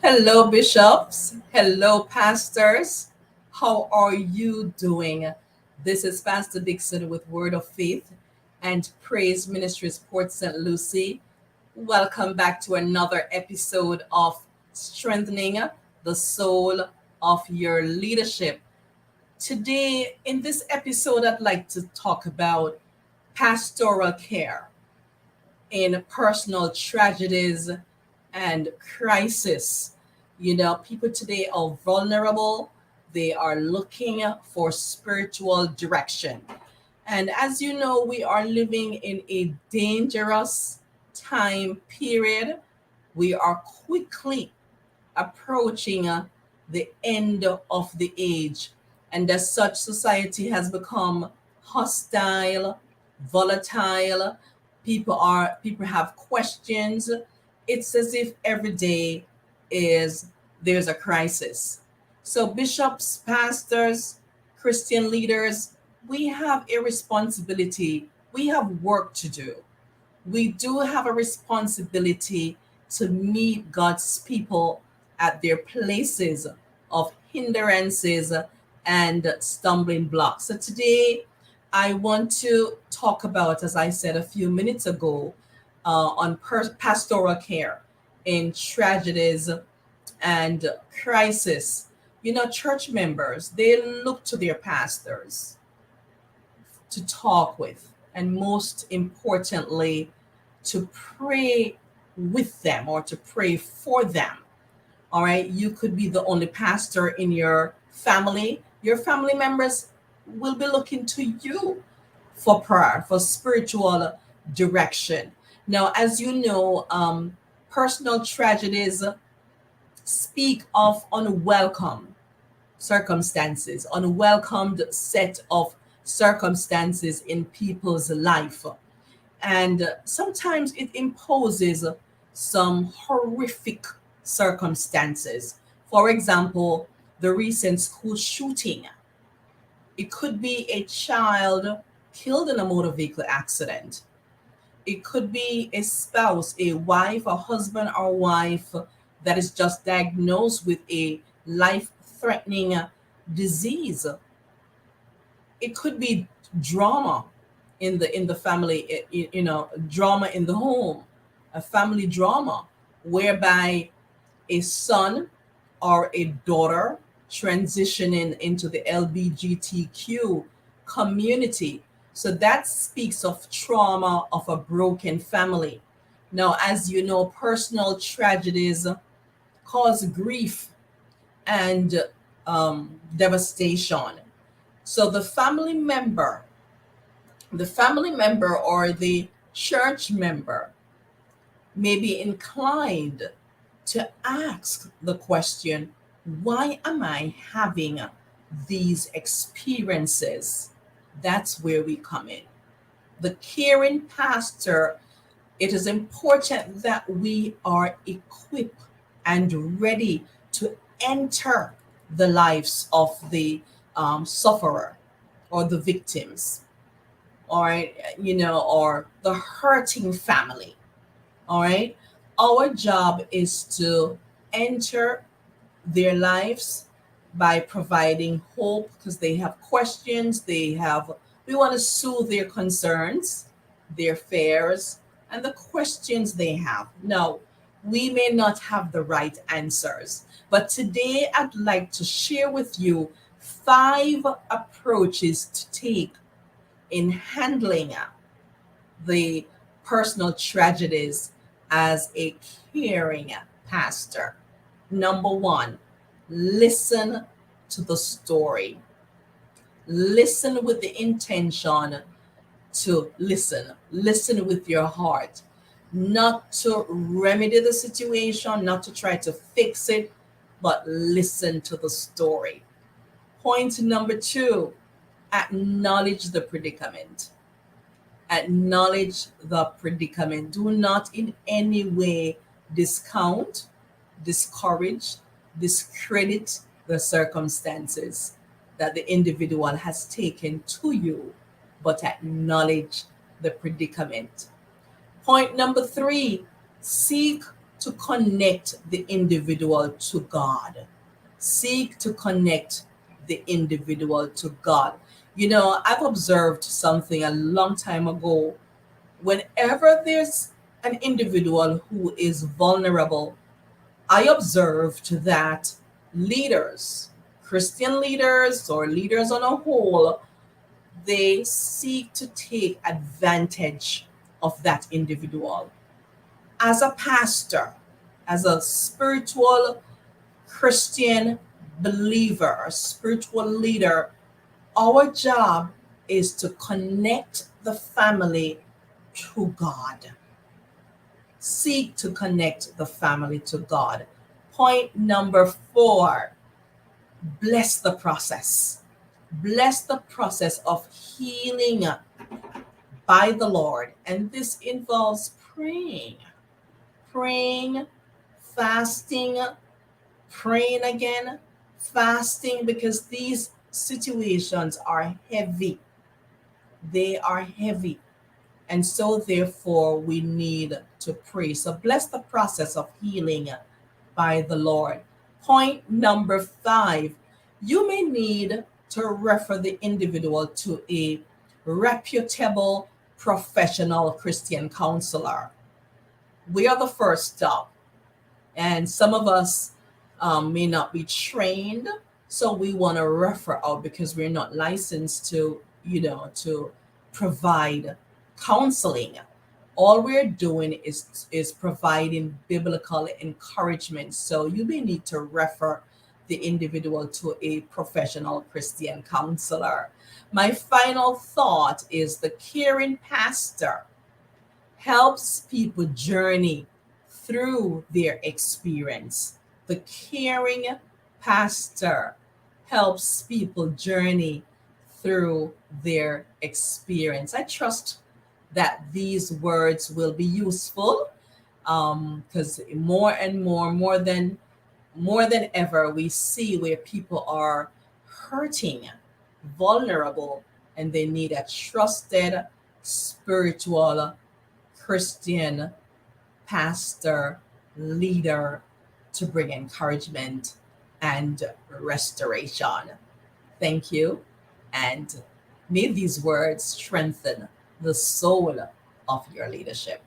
Hello, bishops. Hello, pastors. How are you doing? This is Pastor Dixon with Word of Faith and Praise Ministries Port St. Lucie. Welcome back to another episode of Strengthening the Soul of Your Leadership. Today, in this episode, I'd like to talk about pastoral care in personal tragedies and crisis. People today are vulnerable. They are looking for spiritual direction. And as you know, we are living in a dangerous time period. We are quickly approaching the end of the age. And as such, society has become hostile, volatile. People have questions. It's as if every day is there's a crisis. So bishops, pastors, Christian leaders, we have a responsibility. We have work to do. We do have a responsibility to meet God's people at their places of hindrances and stumbling blocks. So today, I want to talk about, as I said a few minutes ago, on pastoral care in tragedies and crisis. Church members, they look to their pastors to talk with, and most importantly, to pray with them or to pray for them. All right. You could be the only pastor in your family. Your family members will be looking to you for prayer, for spiritual direction. Now, as you know, personal tragedies speak of unwelcome circumstances, unwelcomed set of circumstances in people's life. And sometimes it imposes some horrific circumstances. For example, the recent school shooting. It could be a child killed in a motor vehicle accident. It could be a spouse, a wife, a husband or wife that is just diagnosed with a life threatening disease. It could be drama in the family, drama in the home, a family drama whereby a son or a daughter transitioning into the LBGTQ community. So that speaks of trauma of a broken family. Now, as you know, personal tragedies cause grief and devastation. So the family member or the church member may be inclined to ask the question, why am I having these experiences? That's where we come in. The caring pastor, it is important that we are equipped and ready to enter the lives of the sufferer or the victims, or or the hurting family. All right, our job is to enter their lives by providing hope because they have questions. We want to soothe their concerns, their fears, and the questions they have. Now, we may not have the right answers, but today I'd like to share with you 5 approaches to take in handling the personal tragedies as a caring pastor. Number one, listen to the story. Listen with the intention to listen. Listen with your heart, not to remedy the situation, not to try to fix it, but listen to the story. Point number two, acknowledge the predicament. Acknowledge the predicament. Do not in any way discount, discourage, discredit the circumstances that the individual has taken to you, but acknowledge the predicament. Point number three, seek to connect the individual to God. Seek to connect the individual to God. You know, I've observed something a long time ago. Whenever there's an individual who is vulnerable, I observed that leaders, Christian leaders or leaders on a whole, they seek to take advantage of that individual. As a pastor, as a spiritual Christian believer, a spiritual leader, our job is to connect the family to God. Seek to connect the family to God. Point number 4, bless the process. Bless the process of healing by the Lord. And this involves praying, fasting, praying again, fasting, because these situations are heavy. They are heavy. And so, therefore, we need to pray. So, bless the process of healing by the Lord. Point number 5, you may need to refer the individual to a reputable professional Christian counselor. We are the first stop. And some of us may not be trained, so we want to refer out because we're not licensed to, to provide counseling. All we're doing is providing biblical encouragement. So you may need to refer the individual to a professional Christian counselor. My final thought is the caring pastor helps people journey through their experience. The caring pastor helps people journey through their experience. I trust that these words will be useful, because more and more than ever, we see where people are hurting, vulnerable, and they need a trusted spiritual Christian pastor, leader to bring encouragement and restoration. Thank you. And may these words strengthen the soul of your leadership.